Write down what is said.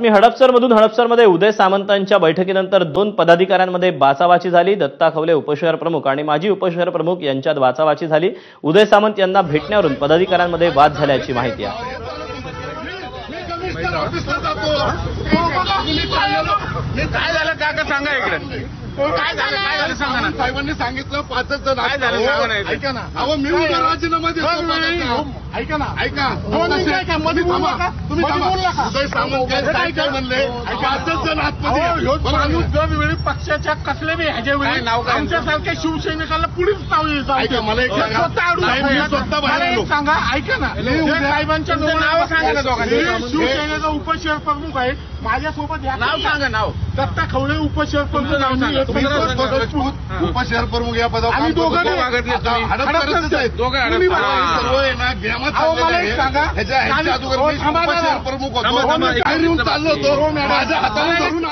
मी हडपसरमध्ये उदय सामंतांच्या बैठकीनंतर 2 पदाधिकाऱ्यांमध्ये बाचाबाची झाली। दत्ता खवले उपशहर प्रमुख आणि माजी उपशहर प्रमुख यांच्यात बाचाबाची झाली। उदय सामंत यांना भेटण्यावरून पदाधिकाऱ्यांमध्ये वाद झाल्याची माहिती आहे। काय झालं काका सांगा इकडे काय झालं सांगा ना। साहेबांनी सांगितलं 5 जण ऐका ना अहो मी राजीनामा देतो ऐका ना मध्ये तुम्ही उदय सामंत काय म्हणले 5 जण आतमध्ये दरवेळी पक्षाच्या कसले बी ह्याच्या वेळी आमच्यासारख्या शिवसैनिकाला पुढेच नाव येतं। मला एक सांगा ऐका ना साहेबांच्या नाव सांगा ना दोघांनी। शिवसेनेचा उपशहर प्रमुख आहे माझ्यासोबत नाव सांगा नाव दत्ता खवले उपशहर प्रमुख उपशहर प्रमुख या पदावर प्रमुख होतो चाललो होतो माझ्या हाताने धरून